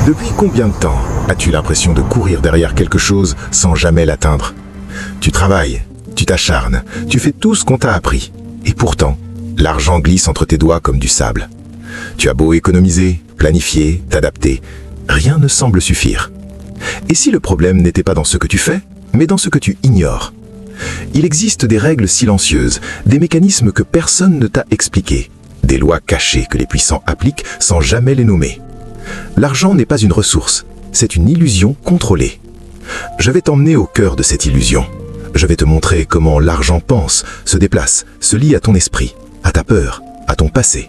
Depuis combien de temps as-tu l'impression de courir derrière quelque chose sans jamais l'atteindre? Tu travailles, tu t'acharnes, tu fais tout ce qu'on t'a appris. Et pourtant, l'argent glisse entre tes doigts comme du sable. Tu as beau économiser, planifier, t'adapter, rien ne semble suffire. Et si le problème n'était pas dans ce que tu fais, mais dans ce que tu ignores? Il existe des règles silencieuses, des mécanismes que personne ne t'a expliqués, des lois cachées que les puissants appliquent sans jamais les nommer. L'argent n'est pas une ressource, c'est une illusion contrôlée. Je vais t'emmener au cœur de cette illusion. Je vais te montrer comment l'argent pense, se déplace, se lie à ton esprit, à ta peur, à ton passé.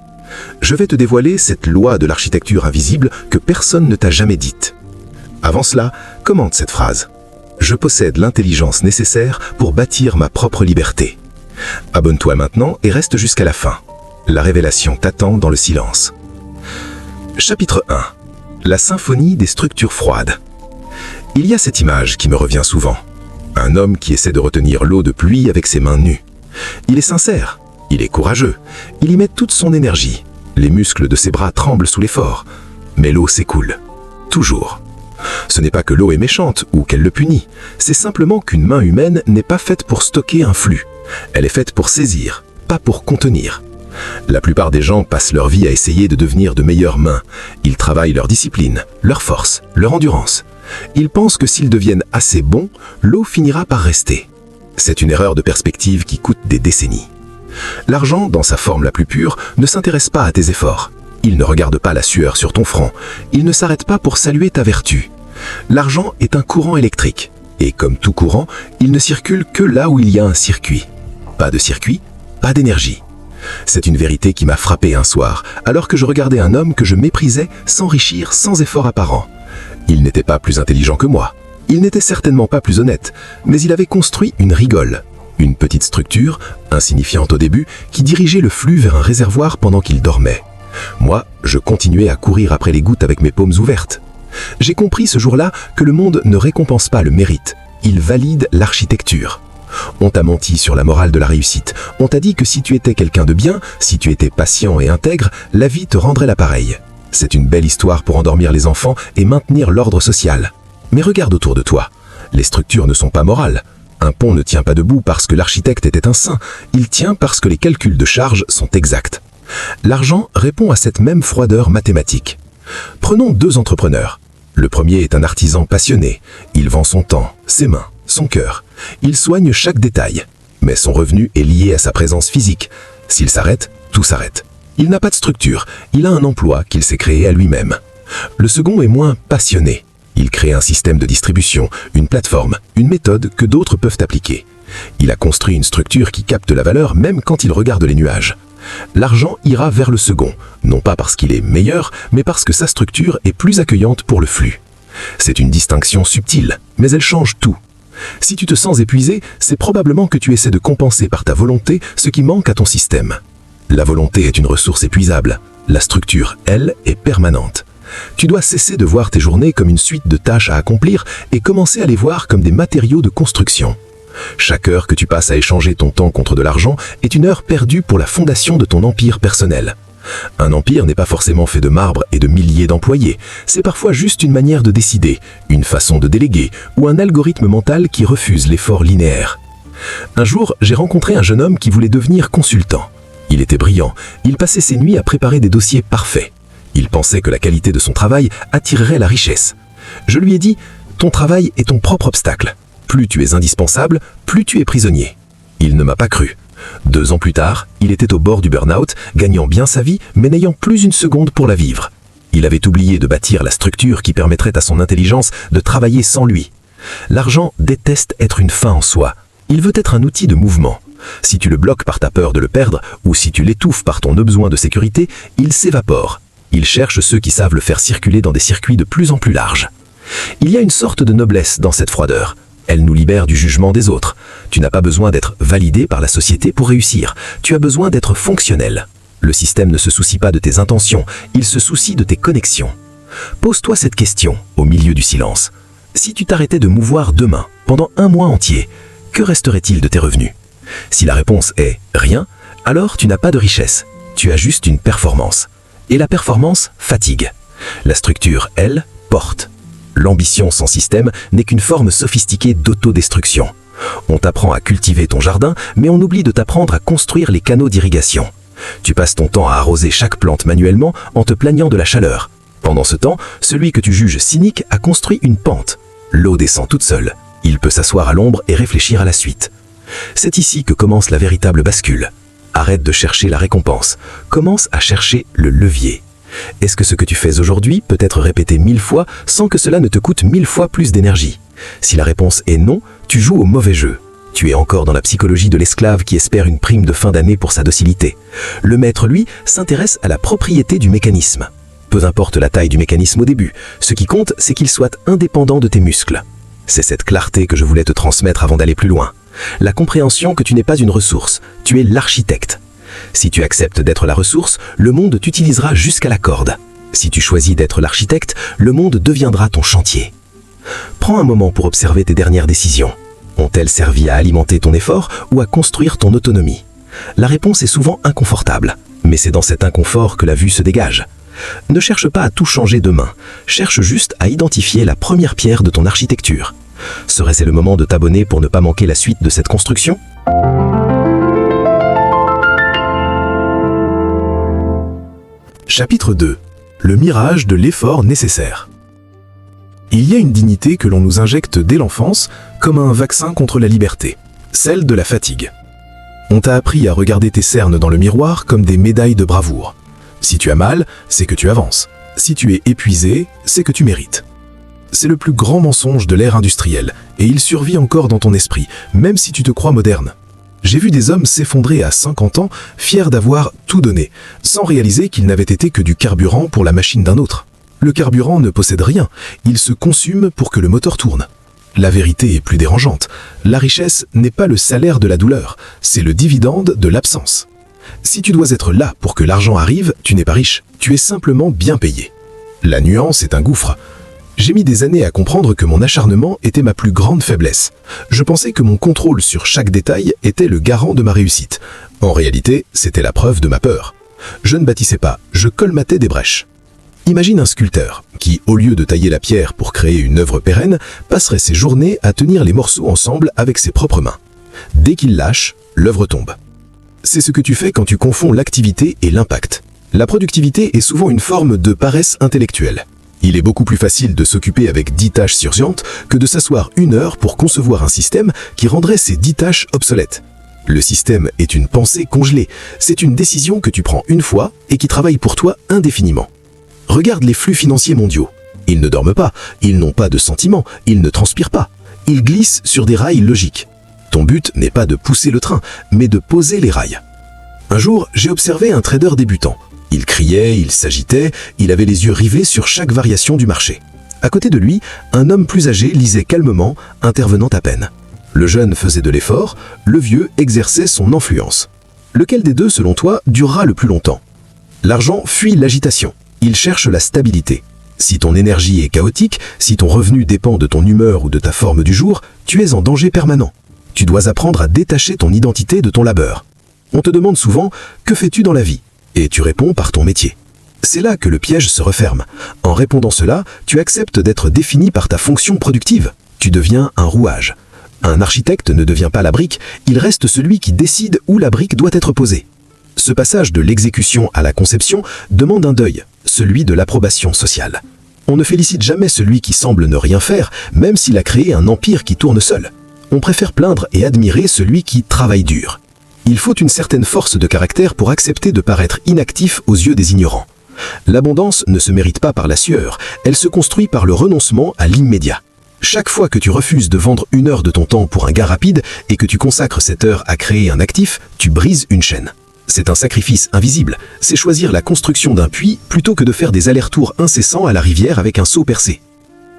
Je vais te dévoiler cette loi de l'architecture invisible que personne ne t'a jamais dite. Avant cela, commente cette phrase. Je possède l'intelligence nécessaire pour bâtir ma propre liberté. Abonne-toi maintenant et reste jusqu'à la fin. La révélation t'attend dans le silence. Chapitre 1. La symphonie des structures froides. Il y a cette image qui me revient souvent. Un homme qui essaie de retenir l'eau de pluie avec ses mains nues. Il est sincère, il est courageux, il y met toute son énergie. Les muscles de ses bras tremblent sous l'effort, mais l'eau s'écoule. Toujours. Ce n'est pas que l'eau est méchante ou qu'elle le punit, c'est simplement qu'une main humaine n'est pas faite pour stocker un flux. Elle est faite pour saisir, pas pour contenir. La plupart des gens passent leur vie à essayer de devenir de meilleures mains. Ils travaillent leur discipline, leur force, leur endurance. Ils pensent que s'ils deviennent assez bons, l'eau finira par rester. C'est une erreur de perspective qui coûte des décennies. L'argent, dans sa forme la plus pure, ne s'intéresse pas à tes efforts. Il ne regarde pas la sueur sur ton front. Il ne s'arrête pas pour saluer ta vertu. L'argent est un courant électrique. Et comme tout courant, il ne circule que là où il y a un circuit. Pas de circuit, pas d'énergie. C'est une vérité qui m'a frappé un soir, alors que je regardais un homme que je méprisais s'enrichir sans effort apparent. Il n'était pas plus intelligent que moi. Il n'était certainement pas plus honnête, mais il avait construit une rigole. Une petite structure, insignifiante au début, qui dirigeait le flux vers un réservoir pendant qu'il dormait. Moi, je continuais à courir après les gouttes avec mes paumes ouvertes. J'ai compris ce jour-là que le monde ne récompense pas le mérite, il valide l'architecture. On t'a menti sur la morale de la réussite. On t'a dit que si tu étais quelqu'un de bien, si tu étais patient et intègre, la vie te rendrait l'appareil. C'est une belle histoire pour endormir les enfants et maintenir l'ordre social. Mais regarde autour de toi. Les structures ne sont pas morales. Un pont ne tient pas debout parce que l'architecte était un saint. Il tient parce que les calculs de charge sont exacts. L'argent répond à cette même froideur mathématique. Prenons deux entrepreneurs. Le premier est un artisan passionné. Il vend son temps, ses mains, son cœur. Il soigne chaque détail. Mais son revenu est lié à sa présence physique. S'il s'arrête, tout s'arrête. Il n'a pas de structure. Il a un emploi qu'il s'est créé à lui-même. Le second est moins passionné. Il crée un système de distribution, une plateforme, une méthode que d'autres peuvent appliquer. Il a construit une structure qui capte la valeur même quand il regarde les nuages. L'argent ira vers le second, non pas parce qu'il est meilleur, mais parce que sa structure est plus accueillante pour le flux. C'est une distinction subtile, mais elle change tout. Si tu te sens épuisé, c'est probablement que tu essaies de compenser par ta volonté ce qui manque à ton système. La volonté est une ressource épuisable. La structure, elle, est permanente. Tu dois cesser de voir tes journées comme une suite de tâches à accomplir et commencer à les voir comme des matériaux de construction. Chaque heure que tu passes à échanger ton temps contre de l'argent est une heure perdue pour la fondation de ton empire personnel. Un empire n'est pas forcément fait de marbre et de milliers d'employés. C'est parfois juste une manière de décider, une façon de déléguer ou un algorithme mental qui refuse l'effort linéaire. Un jour, j'ai rencontré un jeune homme qui voulait devenir consultant. Il était brillant, il passait ses nuits à préparer des dossiers parfaits. Il pensait que la qualité de son travail attirerait la richesse. Je lui ai dit « Ton travail est ton propre obstacle. Plus tu es indispensable, plus tu es prisonnier. » Il ne m'a pas cru. 2 ans plus tard, il était au bord du burn-out, gagnant bien sa vie, mais n'ayant plus une seconde pour la vivre. Il avait oublié de bâtir la structure qui permettrait à son intelligence de travailler sans lui. L'argent déteste être une fin en soi. Il veut être un outil de mouvement. Si tu le bloques par ta peur de le perdre, ou si tu l'étouffes par ton besoin de sécurité, il s'évapore. Il cherche ceux qui savent le faire circuler dans des circuits de plus en plus larges. Il y a une sorte de noblesse dans cette froideur. Elle nous libère du jugement des autres. Tu n'as pas besoin d'être validé par la société pour réussir. Tu as besoin d'être fonctionnel. Le système ne se soucie pas de tes intentions, il se soucie de tes connexions. Pose-toi cette question au milieu du silence. Si tu t'arrêtais de mouvoir demain, pendant 1 mois entier, que resterait-il de tes revenus? Si la réponse est « rien », alors tu n'as pas de richesse. Tu as juste une performance. Et la performance fatigue. La structure, elle, porte. L'ambition sans système n'est qu'une forme sophistiquée d'autodestruction. On t'apprend à cultiver ton jardin, mais on oublie de t'apprendre à construire les canaux d'irrigation. Tu passes ton temps à arroser chaque plante manuellement en te plaignant de la chaleur. Pendant ce temps, celui que tu juges cynique a construit une pente. L'eau descend toute seule. Il peut s'asseoir à l'ombre et réfléchir à la suite. C'est ici que commence la véritable bascule. Arrête de chercher la récompense. Commence à chercher le levier. Est-ce que ce que tu fais aujourd'hui peut être répété 1000 fois sans que cela ne te coûte 1000 fois plus d'énergie? Si la réponse est non, tu joues au mauvais jeu. Tu es encore dans la psychologie de l'esclave qui espère une prime de fin d'année pour sa docilité. Le maître, lui, s'intéresse à la propriété du mécanisme. Peu importe la taille du mécanisme au début, ce qui compte, c'est qu'il soit indépendant de tes muscles. C'est cette clarté que je voulais te transmettre avant d'aller plus loin. La compréhension que tu n'es pas une ressource, tu es l'architecte. Si tu acceptes d'être la ressource, le monde t'utilisera jusqu'à la corde. Si tu choisis d'être l'architecte, le monde deviendra ton chantier. Prends un moment pour observer tes dernières décisions. Ont-elles servi à alimenter ton effort ou à construire ton autonomie? La réponse est souvent inconfortable, mais c'est dans cet inconfort que la vue se dégage. Ne cherche pas à tout changer demain, cherche juste à identifier la première pierre de ton architecture. Serait-ce le moment de t'abonner pour ne pas manquer la suite de cette construction? Chapitre 2. Le mirage de l'effort nécessaire. Il y a une dignité que l'on nous injecte dès l'enfance comme un vaccin contre la liberté, celle de la fatigue. On t'a appris à regarder tes cernes dans le miroir comme des médailles de bravoure. Si tu as mal, c'est que tu avances. Si tu es épuisé, c'est que tu mérites. C'est le plus grand mensonge de l'ère industrielle, et il survit encore dans ton esprit, même si tu te crois moderne. J'ai vu des hommes s'effondrer à 50 ans, fiers d'avoir tout donné, sans réaliser qu'ils n'avaient été que du carburant pour la machine d'un autre. Le carburant ne possède rien, il se consume pour que le moteur tourne. La vérité est plus dérangeante. La richesse n'est pas le salaire de la douleur, c'est le dividende de l'absence. Si tu dois être là pour que l'argent arrive, tu n'es pas riche, tu es simplement bien payé. La nuance est un gouffre. J'ai mis des années à comprendre que mon acharnement était ma plus grande faiblesse. Je pensais que mon contrôle sur chaque détail était le garant de ma réussite. En réalité, c'était la preuve de ma peur. Je ne bâtissais pas, je colmatais des brèches. Imagine un sculpteur qui, au lieu de tailler la pierre pour créer une œuvre pérenne, passerait ses journées à tenir les morceaux ensemble avec ses propres mains. Dès qu'il lâche, l'œuvre tombe. C'est ce que tu fais quand tu confonds l'activité et l'impact. La productivité est souvent une forme de paresse intellectuelle. Il est beaucoup plus facile de s'occuper avec 10 tâches urgentes que de s'asseoir 1 heure pour concevoir un système qui rendrait ces 10 tâches obsolètes. Le système est une pensée congelée. C'est une décision que tu prends une fois et qui travaille pour toi indéfiniment. Regarde les flux financiers mondiaux. Ils ne dorment pas, ils n'ont pas de sentiments, ils ne transpirent pas. Ils glissent sur des rails logiques. Ton but n'est pas de pousser le train, mais de poser les rails. Un jour, j'ai observé un trader débutant. Il criait, il s'agitait, il avait les yeux rivés sur chaque variation du marché. À côté de lui, un homme plus âgé lisait calmement, intervenant à peine. Le jeune faisait de l'effort, le vieux exerçait son influence. Lequel des deux, selon toi, durera le plus longtemps? L'argent fuit l'agitation. Il cherche la stabilité. Si ton énergie est chaotique, si ton revenu dépend de ton humeur ou de ta forme du jour, tu es en danger permanent. Tu dois apprendre à détacher ton identité de ton labeur. On te demande souvent « Que fais-tu dans la vie ?» et tu réponds par ton métier. C'est là que le piège se referme. En répondant cela, tu acceptes d'être défini par ta fonction productive. Tu deviens un rouage. Un architecte ne devient pas la brique, il reste celui qui décide où la brique doit être posée. Ce passage de l'exécution à la conception demande un deuil, celui de l'approbation sociale. On ne félicite jamais celui qui semble ne rien faire, même s'il a créé un empire qui tourne seul. On préfère plaindre et admirer celui qui travaille dur. Il faut une certaine force de caractère pour accepter de paraître inactif aux yeux des ignorants. L'abondance ne se mérite pas par la sueur, elle se construit par le renoncement à l'immédiat. Chaque fois que tu refuses de vendre 1 heure de ton temps pour un gain rapide et que tu consacres cette heure à créer un actif, tu brises une chaîne. C'est un sacrifice invisible, c'est choisir la construction d'un puits plutôt que de faire des allers-retours incessants à la rivière avec un seau percé.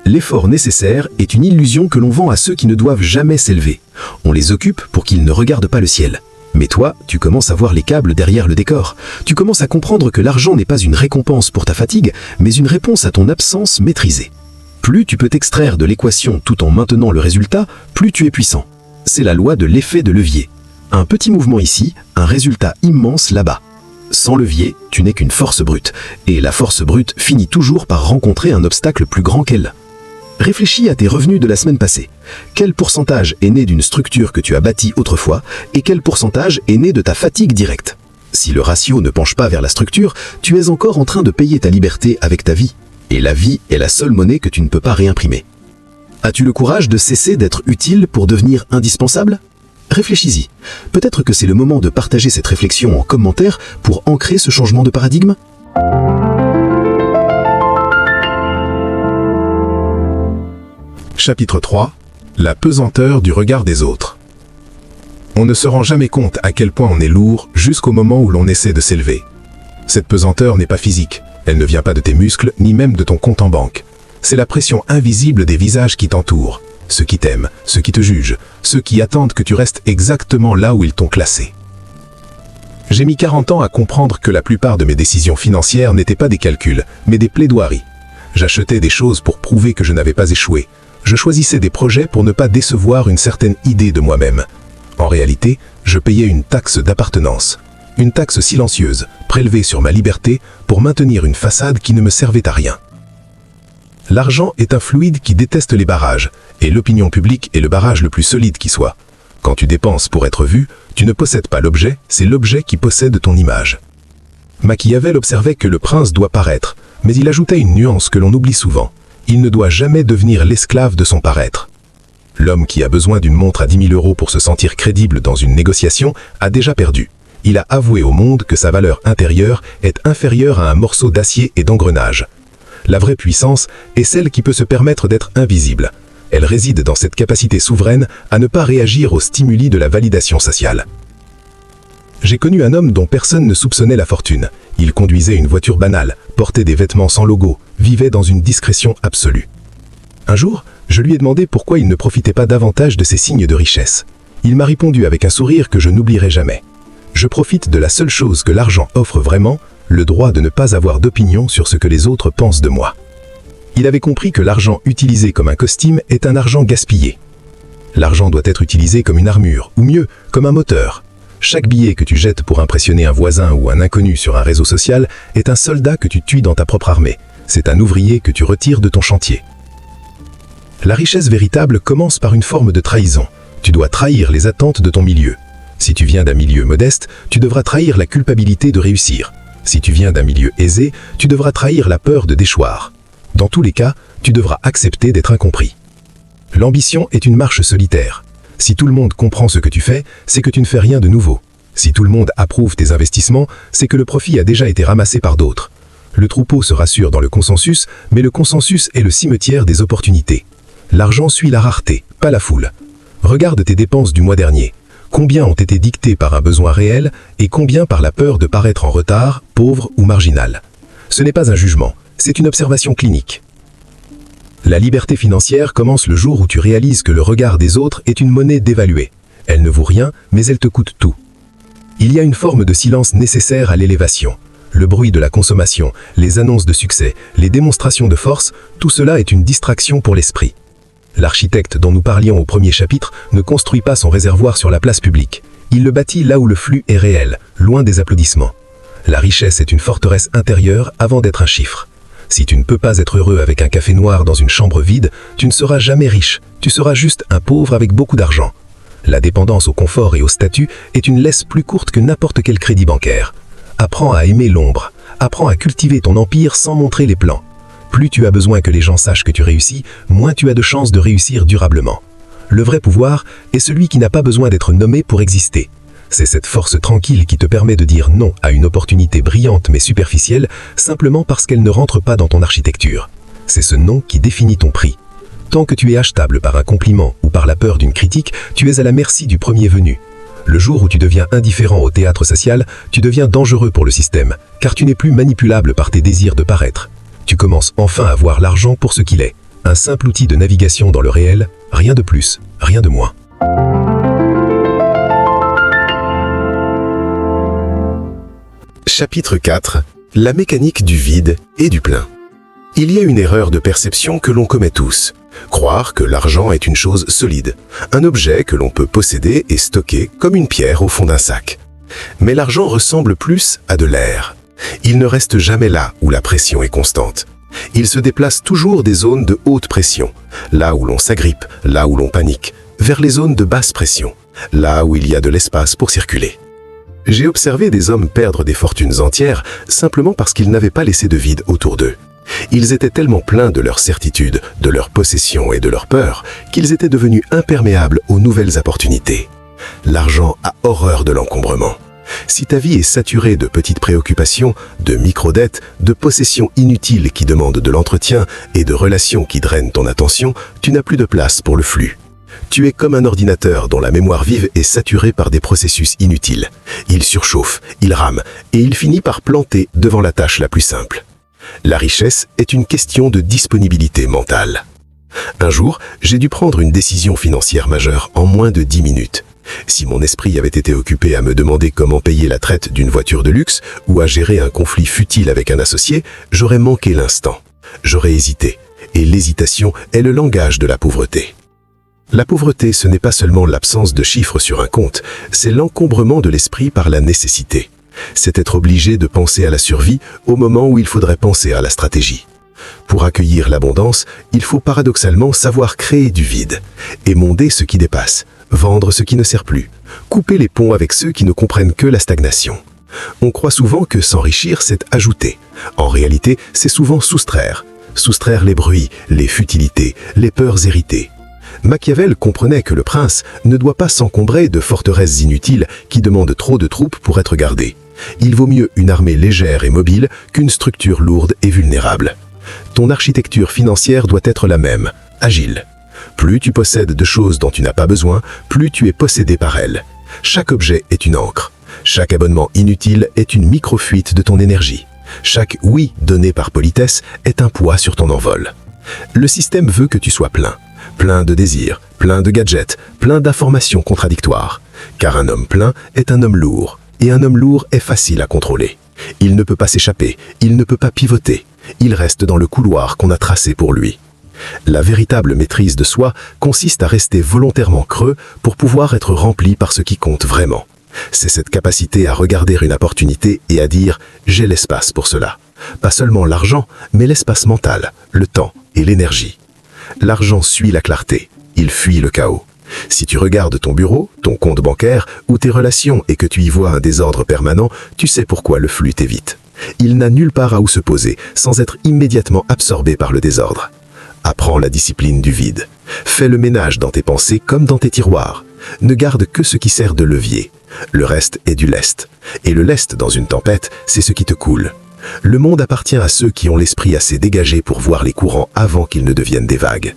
L'effort nécessaire est une illusion que l'on vend à ceux qui ne doivent jamais s'élever. On les occupe pour qu'ils ne regardent pas le ciel. Mais toi, tu commences à voir les câbles derrière le décor. Tu commences à comprendre que l'argent n'est pas une récompense pour ta fatigue, mais une réponse à ton absence maîtrisée. Plus tu peux t'extraire de l'équation tout en maintenant le résultat, plus tu es puissant. C'est la loi de l'effet de levier. Un petit mouvement ici, un résultat immense là-bas. Sans levier, tu n'es qu'une force brute, et la force brute finit toujours par rencontrer un obstacle plus grand qu'elle. Réfléchis à tes revenus de la semaine passée. Quel pourcentage est né d'une structure que tu as bâtie autrefois, et quel pourcentage est né de ta fatigue directe? Si le ratio ne penche pas vers la structure, tu es encore en train de payer ta liberté avec ta vie, et la vie est la seule monnaie que tu ne peux pas réimprimer. As-tu le courage de cesser d'être utile pour devenir indispensable? Réfléchis-y. Peut-être que c'est le moment de partager cette réflexion en commentaire pour ancrer ce changement de paradigme. Chapitre 3. La pesanteur du regard des autres. On ne se rend jamais compte à quel point on est lourd jusqu'au moment où l'on essaie de s'élever. Cette pesanteur n'est pas physique, elle ne vient pas de tes muscles ni même de ton compte en banque. C'est la pression invisible des visages qui t'entourent, ceux qui t'aiment, ceux qui te jugent, ceux qui attendent que tu restes exactement là où ils t'ont classé. J'ai mis 40 ans à comprendre que la plupart de mes décisions financières n'étaient pas des calculs, mais des plaidoiries. J'achetais des choses pour prouver que je n'avais pas échoué. Je choisissais des projets pour ne pas décevoir une certaine idée de moi-même. En réalité, je payais une taxe d'appartenance. Une taxe silencieuse, prélevée sur ma liberté pour maintenir une façade qui ne me servait à rien. L'argent est un fluide qui déteste les barrages, et l'opinion publique est le barrage le plus solide qui soit. Quand tu dépenses pour être vu, tu ne possèdes pas l'objet, c'est l'objet qui possède ton image. Machiavel observait que le prince doit paraître, mais il ajoutait une nuance que l'on oublie souvent. Il ne doit jamais devenir l'esclave de son paraître. L'homme qui a besoin d'une montre à 10 000 € pour se sentir crédible dans une négociation a déjà perdu. Il a avoué au monde que sa valeur intérieure est inférieure à un morceau d'acier et d'engrenage. La vraie puissance est celle qui peut se permettre d'être invisible. Elle réside dans cette capacité souveraine à ne pas réagir aux stimuli de la validation sociale. J'ai connu un homme dont personne ne soupçonnait la fortune. Il conduisait une voiture banale, portait des vêtements sans logo, vivait dans une discrétion absolue. Un jour, je lui ai demandé pourquoi il ne profitait pas davantage de ces signes de richesse. Il m'a répondu avec un sourire que je n'oublierai jamais. Je profite de la seule chose que l'argent offre vraiment, le droit de ne pas avoir d'opinion sur ce que les autres pensent de moi. Il avait compris que l'argent utilisé comme un costume est un argent gaspillé. L'argent doit être utilisé comme une armure, ou mieux, comme un moteur. Chaque billet que tu jettes pour impressionner un voisin ou un inconnu sur un réseau social est un soldat que tu tues dans ta propre armée. C'est un ouvrier que tu retires de ton chantier. La richesse véritable commence par une forme de trahison. Tu dois trahir les attentes de ton milieu. Si tu viens d'un milieu modeste, tu devras trahir la culpabilité de réussir. Si tu viens d'un milieu aisé, tu devras trahir la peur de déchoir. Dans tous les cas, tu devras accepter d'être incompris. L'ambition est une marche solitaire. Si tout le monde comprend ce que tu fais, c'est que tu ne fais rien de nouveau. Si tout le monde approuve tes investissements, c'est que le profit a déjà été ramassé par d'autres. Le troupeau se rassure dans le consensus, mais le consensus est le cimetière des opportunités. L'argent suit la rareté, pas la foule. Regarde tes dépenses du mois dernier. Combien ont été dictées par un besoin réel et combien par la peur de paraître en retard, pauvre ou marginal. Ce n'est pas un jugement, c'est une observation clinique. La liberté financière commence le jour où tu réalises que le regard des autres est une monnaie dévaluée. Elle ne vaut rien, mais elle te coûte tout. Il y a une forme de silence nécessaire à l'élévation. Le bruit de la consommation, les annonces de succès, les démonstrations de force, tout cela est une distraction pour l'esprit. L'architecte dont nous parlions au premier chapitre ne construit pas son réservoir sur la place publique. Il le bâtit là où le flux est réel, loin des applaudissements. La richesse est une forteresse intérieure avant d'être un chiffre. Si tu ne peux pas être heureux avec un café noir dans une chambre vide, tu ne seras jamais riche, tu seras juste un pauvre avec beaucoup d'argent. La dépendance au confort et au statut est une laisse plus courte que n'importe quel crédit bancaire. Apprends à aimer l'ombre, apprends à cultiver ton empire sans montrer les plans. Plus tu as besoin que les gens sachent que tu réussis, moins tu as de chances de réussir durablement. Le vrai pouvoir est celui qui n'a pas besoin d'être nommé pour exister. C'est cette force tranquille qui te permet de dire non à une opportunité brillante mais superficielle, simplement parce qu'elle ne rentre pas dans ton architecture. C'est ce non qui définit ton prix. Tant que tu es achetable par un compliment ou par la peur d'une critique, tu es à la merci du premier venu. Le jour où tu deviens indifférent au théâtre social, tu deviens dangereux pour le système, car tu n'es plus manipulable par tes désirs de paraître. Tu commences enfin à voir l'argent pour ce qu'il est, un simple outil de navigation dans le réel, rien de plus, rien de moins. Chapitre 4. La mécanique du vide et du plein. Il y a une erreur de perception que l'on commet tous. Croire que l'argent est une chose solide, un objet que l'on peut posséder et stocker comme une pierre au fond d'un sac. Mais l'argent ressemble plus à de l'air. Il ne reste jamais là où la pression est constante. Il se déplace toujours des zones de haute pression, là où l'on s'agrippe, là où l'on panique, vers les zones de basse pression, là où il y a de l'espace pour circuler. J'ai observé des hommes perdre des fortunes entières simplement parce qu'ils n'avaient pas laissé de vide autour d'eux. Ils étaient tellement pleins de leurs certitudes, de leurs possessions et de leurs peurs qu'ils étaient devenus imperméables aux nouvelles opportunités. L'argent a horreur de l'encombrement. Si ta vie est saturée de petites préoccupations, de micro-dettes, de possessions inutiles qui demandent de l'entretien et de relations qui drainent ton attention, tu n'as plus de place pour le flux. Tu es comme un ordinateur dont la mémoire vive est saturée par des processus inutiles. Il surchauffe, il rame, et il finit par planter devant la tâche la plus simple. La richesse est une question de disponibilité mentale. Un jour, j'ai dû prendre une décision financière majeure en moins de 10 minutes. Si mon esprit avait été occupé à me demander comment payer la traite d'une voiture de luxe ou à gérer un conflit futile avec un associé, j'aurais manqué l'instant. J'aurais hésité. Et l'hésitation est le langage de la pauvreté. La pauvreté, ce n'est pas seulement l'absence de chiffres sur un compte, c'est l'encombrement de l'esprit par la nécessité. C'est être obligé de penser à la survie au moment où il faudrait penser à la stratégie. Pour accueillir l'abondance, il faut paradoxalement savoir créer du vide, émonder ce qui dépasse, vendre ce qui ne sert plus, couper les ponts avec ceux qui ne comprennent que la stagnation. On croit souvent que s'enrichir, c'est ajouter. En réalité, c'est souvent soustraire. Soustraire les bruits, les futilités, les peurs héritées. Machiavel comprenait que le prince ne doit pas s'encombrer de forteresses inutiles qui demandent trop de troupes pour être gardées. Il vaut mieux une armée légère et mobile qu'une structure lourde et vulnérable. Ton architecture financière doit être la même, agile. Plus tu possèdes de choses dont tu n'as pas besoin, plus tu es possédé par elles. Chaque objet est une encre. Chaque abonnement inutile est une micro-fuite de ton énergie. Chaque oui donné par politesse est un poids sur ton envol. Le système veut que tu sois plein. Plein de désirs, plein de gadgets, plein d'informations contradictoires. Car un homme plein est un homme lourd. Et un homme lourd est facile à contrôler. Il ne peut pas s'échapper, il ne peut pas pivoter. Il reste dans le couloir qu'on a tracé pour lui. La véritable maîtrise de soi consiste à rester volontairement creux pour pouvoir être rempli par ce qui compte vraiment. C'est cette capacité à regarder une opportunité et à dire « j'ai l'espace pour cela ». Pas seulement l'argent, mais l'espace mental, le temps et l'énergie. L'argent suit la clarté, il fuit le chaos. Si tu regardes ton bureau, ton compte bancaire ou tes relations et que tu y vois un désordre permanent, tu sais pourquoi le flux t'évite. Il n'a nulle part à où se poser sans être immédiatement absorbé par le désordre. Apprends la discipline du vide. Fais le ménage dans tes pensées comme dans tes tiroirs. Ne garde que ce qui sert de levier. Le reste est du lest. Et le lest dans une tempête, c'est ce qui te coule. Le monde appartient à ceux qui ont l'esprit assez dégagé pour voir les courants avant qu'ils ne deviennent des vagues.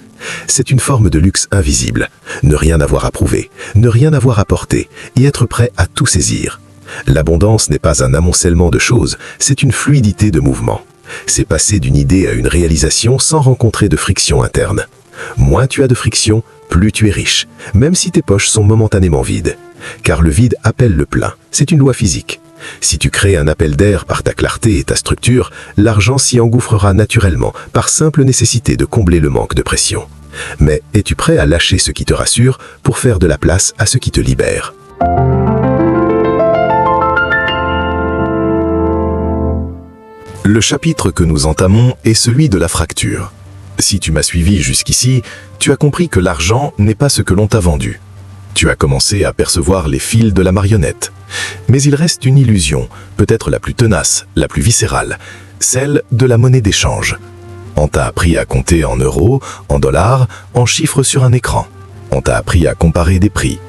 C'est une forme de luxe invisible. Ne rien avoir à prouver, ne rien avoir à porter et être prêt à tout saisir. L'abondance n'est pas un amoncellement de choses, c'est une fluidité de mouvement. C'est passer d'une idée à une réalisation sans rencontrer de friction interne. Moins tu as de friction, plus tu es riche, même si tes poches sont momentanément vides. Car le vide appelle le plein, c'est une loi physique. Si tu crées un appel d'air par ta clarté et ta structure, l'argent s'y engouffrera naturellement par simple nécessité de combler le manque de pression. Mais es-tu prêt à lâcher ce qui te rassure pour faire de la place à ce qui te libère ? Le chapitre que nous entamons est celui de la fracture. Si tu m'as suivi jusqu'ici, tu as compris que l'argent n'est pas ce que l'on t'a vendu. Tu as commencé à percevoir les fils de la marionnette. Mais il reste une illusion, peut-être la plus tenace, la plus viscérale, celle de la monnaie d'échange. On t'a appris à compter en euros, en dollars, en chiffres sur un écran. On t'a appris à comparer des prix.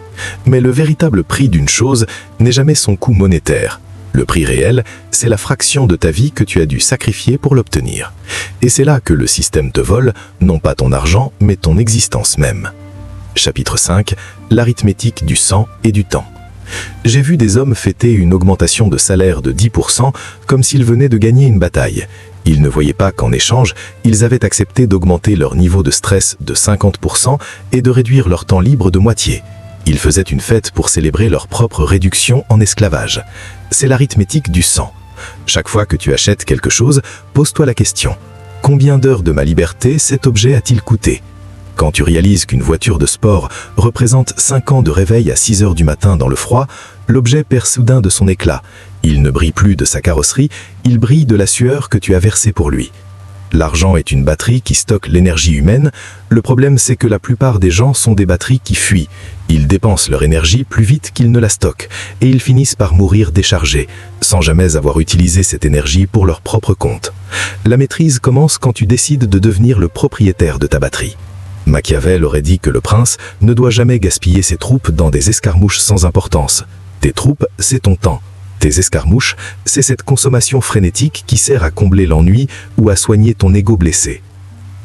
Mais le véritable prix d'une chose n'est jamais son coût monétaire. Le prix réel, c'est la fraction de ta vie que tu as dû sacrifier pour l'obtenir. Et c'est là que le système te vole, non pas ton argent, mais ton existence même. Chapitre 5, l'arithmétique du sang et du temps. J'ai vu des hommes fêter une augmentation de salaire de 10% comme s'ils venaient de gagner une bataille. Ils ne voyaient pas qu'en échange, ils avaient accepté d'augmenter leur niveau de stress de 50% et de réduire leur temps libre de moitié. Ils faisaient une fête pour célébrer leur propre réduction en esclavage. C'est l'arithmétique du sang. Chaque fois que tu achètes quelque chose, pose-toi la question. Combien d'heures de ma liberté cet objet a-t-il coûté ? Quand tu réalises qu'une voiture de sport représente 5 ans de réveil à 6 heures du matin dans le froid, l'objet perd soudain de son éclat. Il ne brille plus de sa carrosserie, il brille de la sueur que tu as versée pour lui. L'argent est une batterie qui stocke l'énergie humaine. Le problème, c'est que la plupart des gens sont des batteries qui fuient. Ils dépensent leur énergie plus vite qu'ils ne la stockent et ils finissent par mourir déchargés, sans jamais avoir utilisé cette énergie pour leur propre compte. La maîtrise commence quand tu décides de devenir le propriétaire de ta batterie. Machiavel aurait dit que le prince ne doit jamais gaspiller ses troupes dans des escarmouches sans importance. Tes troupes, c'est ton temps. Tes escarmouches, c'est cette consommation frénétique qui sert à combler l'ennui ou à soigner ton ego blessé.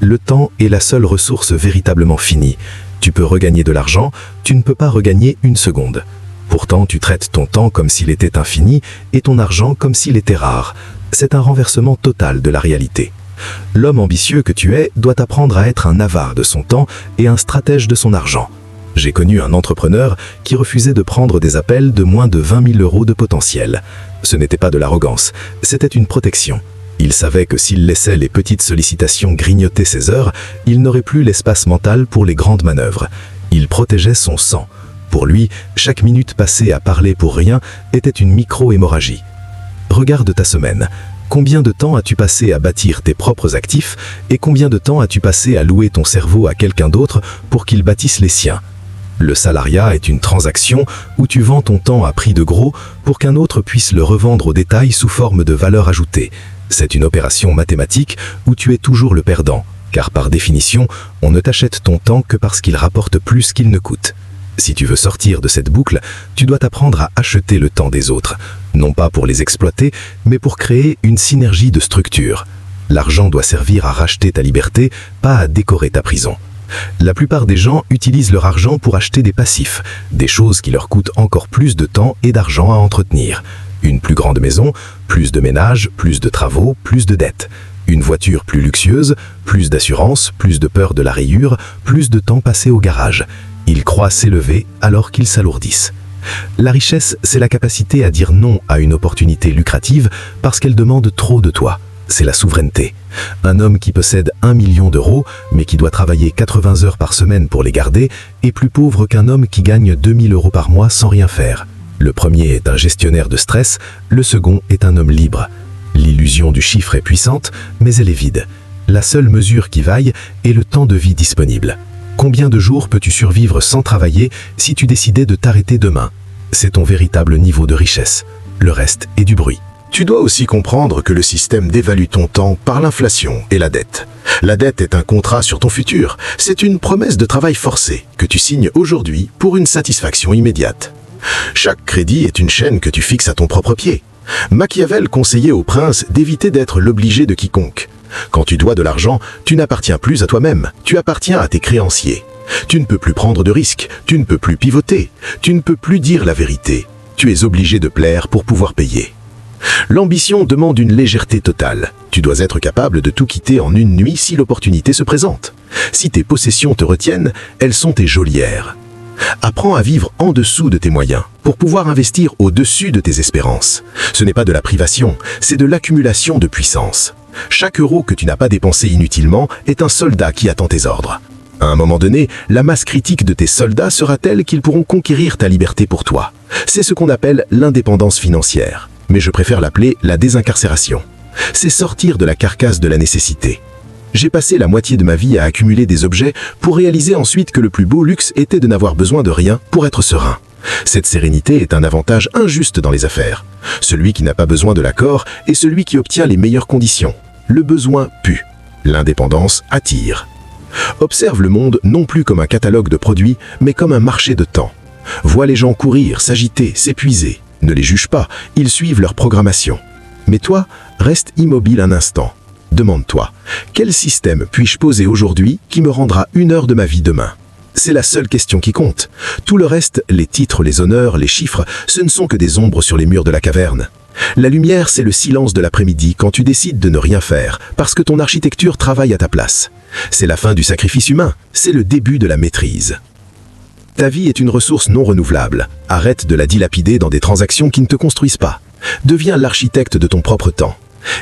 Le temps est la seule ressource véritablement finie. Tu peux regagner de l'argent, tu ne peux pas regagner une seconde. Pourtant, tu traites ton temps comme s'il était infini et ton argent comme s'il était rare. C'est un renversement total de la réalité. L'homme ambitieux que tu es doit apprendre à être un avare de son temps et un stratège de son argent. J'ai connu un entrepreneur qui refusait de prendre des appels de moins de 20 000 € de potentiel. Ce n'était pas de l'arrogance, c'était une protection. Il savait que s'il laissait les petites sollicitations grignoter ses heures, il n'aurait plus l'espace mental pour les grandes manœuvres. Il protégeait son sang. Pour lui, chaque minute passée à parler pour rien était une micro-hémorragie. Regarde ta semaine. Combien de temps as-tu passé à bâtir tes propres actifs et combien de temps as-tu passé à louer ton cerveau à quelqu'un d'autre pour qu'il bâtisse les siens ? Le salariat est une transaction où tu vends ton temps à prix de gros pour qu'un autre puisse le revendre au détail sous forme de valeur ajoutée. C'est une opération mathématique où tu es toujours le perdant, car par définition, on ne t'achète ton temps que parce qu'il rapporte plus qu'il ne coûte. Si tu veux sortir de cette boucle, tu dois t'apprendre à acheter le temps des autres, non pas pour les exploiter, mais pour créer une synergie de structure. L'argent doit servir à racheter ta liberté, pas à décorer ta prison. La plupart des gens utilisent leur argent pour acheter des passifs, des choses qui leur coûtent encore plus de temps et d'argent à entretenir. Une plus grande maison, plus de ménage, plus de travaux, plus de dettes. Une voiture plus luxueuse, plus d'assurance, plus de peur de la rayure, plus de temps passé au garage. Ils croient s'élever alors qu'ils s'alourdissent. La richesse, c'est la capacité à dire non à une opportunité lucrative parce qu'elle demande trop de toi. C'est la souveraineté. Un homme qui possède 1 million d'euros, mais qui doit travailler 80 heures par semaine pour les garder, est plus pauvre qu'un homme qui gagne 2 000 € par mois sans rien faire. Le premier est un gestionnaire de stress, le second est un homme libre. L'illusion du chiffre est puissante, mais elle est vide. La seule mesure qui vaille est le temps de vie disponible. Combien de jours peux-tu survivre sans travailler si tu décidais de t'arrêter demain ? C'est ton véritable niveau de richesse. Le reste est du bruit. Tu dois aussi comprendre que le système dévalue ton temps par l'inflation et la dette. La dette est un contrat sur ton futur. C'est une promesse de travail forcé que tu signes aujourd'hui pour une satisfaction immédiate. Chaque crédit est une chaîne que tu fixes à ton propre pied. Machiavel conseillait au prince d'éviter d'être l'obligé de quiconque. Quand tu dois de l'argent, tu n'appartiens plus à toi-même, tu appartiens à tes créanciers. Tu ne peux plus prendre de risques, tu ne peux plus pivoter, tu ne peux plus dire la vérité. Tu es obligé de plaire pour pouvoir payer. L'ambition demande une légèreté totale. Tu dois être capable de tout quitter en une nuit si l'opportunité se présente. Si tes possessions te retiennent, elles sont tes geôlières. Apprends à vivre en dessous de tes moyens pour pouvoir investir au-dessus de tes espérances. Ce n'est pas de la privation, c'est de l'accumulation de puissance. Chaque euro que tu n'as pas dépensé inutilement est un soldat qui attend tes ordres. À un moment donné, la masse critique de tes soldats sera telle qu'ils pourront conquérir ta liberté pour toi. C'est ce qu'on appelle l'indépendance financière. Mais je préfère l'appeler la désincarcération. C'est sortir de la carcasse de la nécessité. J'ai passé la moitié de ma vie à accumuler des objets pour réaliser ensuite que le plus beau luxe était de n'avoir besoin de rien pour être serein. Cette sérénité est un avantage injuste dans les affaires. Celui qui n'a pas besoin de l'accord est celui qui obtient les meilleures conditions. Le besoin pue. L'indépendance attire. Observe le monde non plus comme un catalogue de produits, mais comme un marché de temps. Vois les gens courir, s'agiter, s'épuiser. Ne les juge pas, ils suivent leur programmation. Mais toi, reste immobile un instant. Demande-toi, quel système puis-je poser aujourd'hui qui me rendra 1 heure de ma vie demain ? C'est la seule question qui compte. Tout le reste, les titres, les honneurs, les chiffres, ce ne sont que des ombres sur les murs de la caverne. La lumière, c'est le silence de l'après-midi quand tu décides de ne rien faire, parce que ton architecture travaille à ta place. C'est la fin du sacrifice humain, c'est le début de la maîtrise. Ta vie est une ressource non renouvelable. Arrête de la dilapider dans des transactions qui ne te construisent pas. Deviens l'architecte de ton propre temps.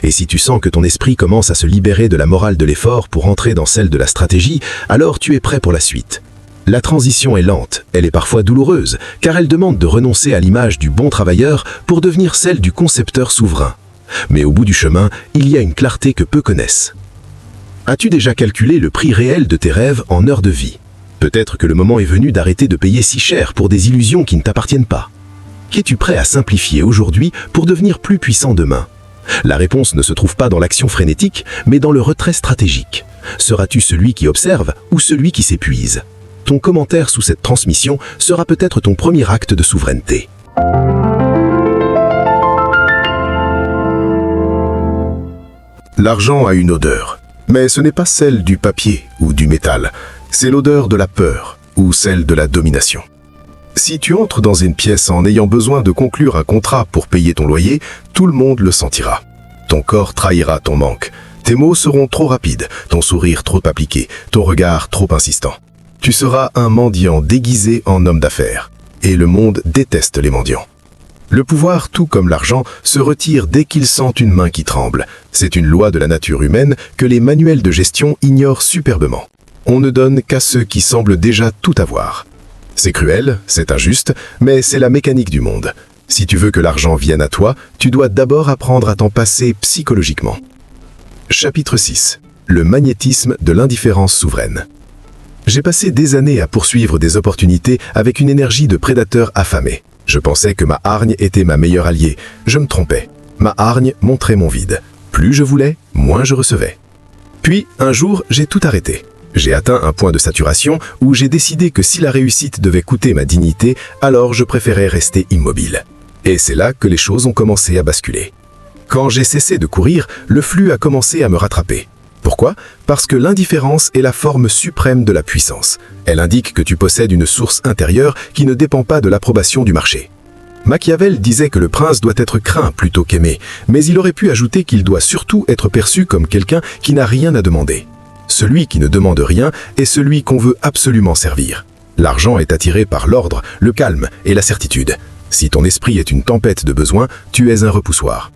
Et si tu sens que ton esprit commence à se libérer de la morale de l'effort pour entrer dans celle de la stratégie, alors tu es prêt pour la suite. La transition est lente, elle est parfois douloureuse, car elle demande de renoncer à l'image du bon travailleur pour devenir celle du concepteur souverain. Mais au bout du chemin, il y a une clarté que peu connaissent. As-tu déjà calculé le prix réel de tes rêves en heures de vie? Peut-être que le moment est venu d'arrêter de payer si cher pour des illusions qui ne t'appartiennent pas. Qu'es-tu prêt à simplifier aujourd'hui pour devenir plus puissant demain? La réponse ne se trouve pas dans l'action frénétique, mais dans le retrait stratégique. Seras-tu celui qui observe ou celui qui s'épuise? Ton commentaire sous cette transmission sera peut-être ton premier acte de souveraineté. L'argent a une odeur, mais ce n'est pas celle du papier ou du métal, c'est l'odeur de la peur ou celle de la domination. Si tu entres dans une pièce en ayant besoin de conclure un contrat pour payer ton loyer, tout le monde le sentira. Ton corps trahira ton manque. Tes mots seront trop rapides, ton sourire trop appliqué, ton regard trop insistant. Tu seras un mendiant déguisé en homme d'affaires. Et le monde déteste les mendiants. Le pouvoir, tout comme l'argent, se retire dès qu'il sent une main qui tremble. C'est une loi de la nature humaine que les manuels de gestion ignorent superbement. On ne donne qu'à ceux qui semblent déjà tout avoir. C'est cruel, c'est injuste, mais c'est la mécanique du monde. Si tu veux que l'argent vienne à toi, tu dois d'abord apprendre à t'en passer psychologiquement. Chapitre 6. Le magnétisme de l'indifférence souveraine. J'ai passé des années à poursuivre des opportunités avec une énergie de prédateur affamé. Je pensais que ma hargne était ma meilleure alliée. Je me trompais. Ma hargne montrait mon vide. Plus je voulais, moins je recevais. Puis, un jour, j'ai tout arrêté. J'ai atteint un point de saturation où j'ai décidé que si la réussite devait coûter ma dignité, alors je préférais rester immobile. Et c'est là que les choses ont commencé à basculer. Quand j'ai cessé de courir, le flux a commencé à me rattraper. Pourquoi? Parce que l'indifférence est la forme suprême de la puissance. Elle indique que tu possèdes une source intérieure qui ne dépend pas de l'approbation du marché. Machiavel disait que le prince doit être craint plutôt qu'aimé, mais il aurait pu ajouter qu'il doit surtout être perçu comme quelqu'un qui n'a rien à demander. Celui qui ne demande rien est celui qu'on veut absolument servir. L'argent est attiré par l'ordre, le calme et la certitude. Si ton esprit est une tempête de besoin, tu es un repoussoir.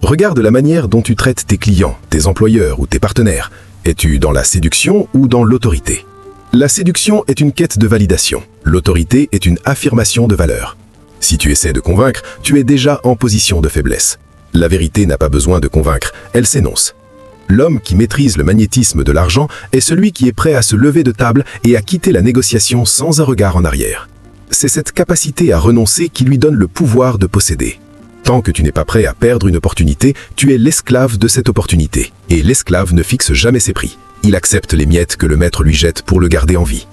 Regarde la manière dont tu traites tes clients, tes employeurs ou tes partenaires. Es-tu dans la séduction ou dans l'autorité? La séduction est une quête de validation. L'autorité est une affirmation de valeur. Si tu essaies de convaincre, tu es déjà en position de faiblesse. La vérité n'a pas besoin de convaincre, elle s'énonce. L'homme qui maîtrise le magnétisme de l'argent est celui qui est prêt à se lever de table et à quitter la négociation sans un regard en arrière. C'est cette capacité à renoncer qui lui donne le pouvoir de posséder. Tant que tu n'es pas prêt à perdre une opportunité, tu es l'esclave de cette opportunité. Et l'esclave ne fixe jamais ses prix. Il accepte les miettes que le maître lui jette pour le garder en vie.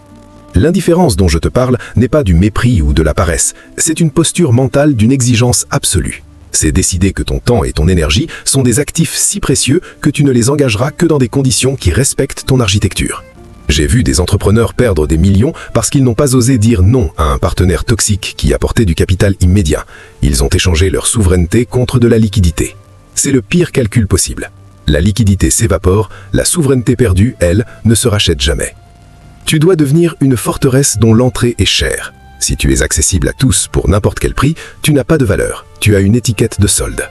L'indifférence dont je te parle n'est pas du mépris ou de la paresse, c'est une posture mentale d'une exigence absolue. C'est décider que ton temps et ton énergie sont des actifs si précieux que tu ne les engageras que dans des conditions qui respectent ton architecture. J'ai vu des entrepreneurs perdre des millions parce qu'ils n'ont pas osé dire non à un partenaire toxique qui apportait du capital immédiat. Ils ont échangé leur souveraineté contre de la liquidité. C'est le pire calcul possible. La liquidité s'évapore, la souveraineté perdue, elle, ne se rachète jamais. Tu dois devenir une forteresse dont l'entrée est chère. Si tu es accessible à tous pour n'importe quel prix, tu n'as pas de valeur. Tu as une étiquette de solde.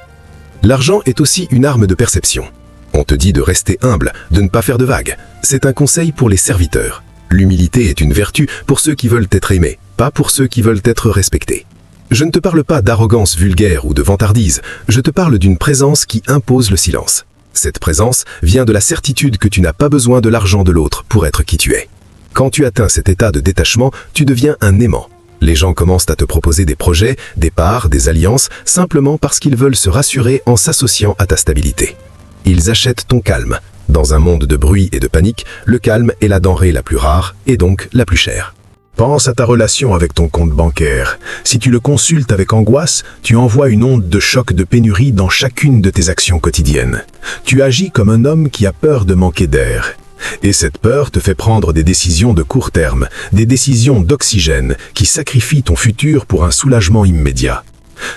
L'argent est aussi une arme de perception. On te dit de rester humble, de ne pas faire de vagues. C'est un conseil pour les serviteurs. L'humilité est une vertu pour ceux qui veulent être aimés, pas pour ceux qui veulent être respectés. Je ne te parle pas d'arrogance vulgaire ou de vantardise, je te parle d'une présence qui impose le silence. Cette présence vient de la certitude que tu n'as pas besoin de l'argent de l'autre pour être qui tu es. Quand tu atteins cet état de détachement, tu deviens un aimant. Les gens commencent à te proposer des projets, des parts, des alliances, simplement parce qu'ils veulent se rassurer en s'associant à ta stabilité. Ils achètent ton calme. Dans un monde de bruit et de panique, le calme est la denrée la plus rare et donc la plus chère. Pense à ta relation avec ton compte bancaire. Si tu le consultes avec angoisse, tu envoies une onde de choc de pénurie dans chacune de tes actions quotidiennes. Tu agis comme un homme qui a peur de manquer d'air. Et cette peur te fait prendre des décisions de court terme, des décisions d'oxygène qui sacrifient ton futur pour un soulagement immédiat.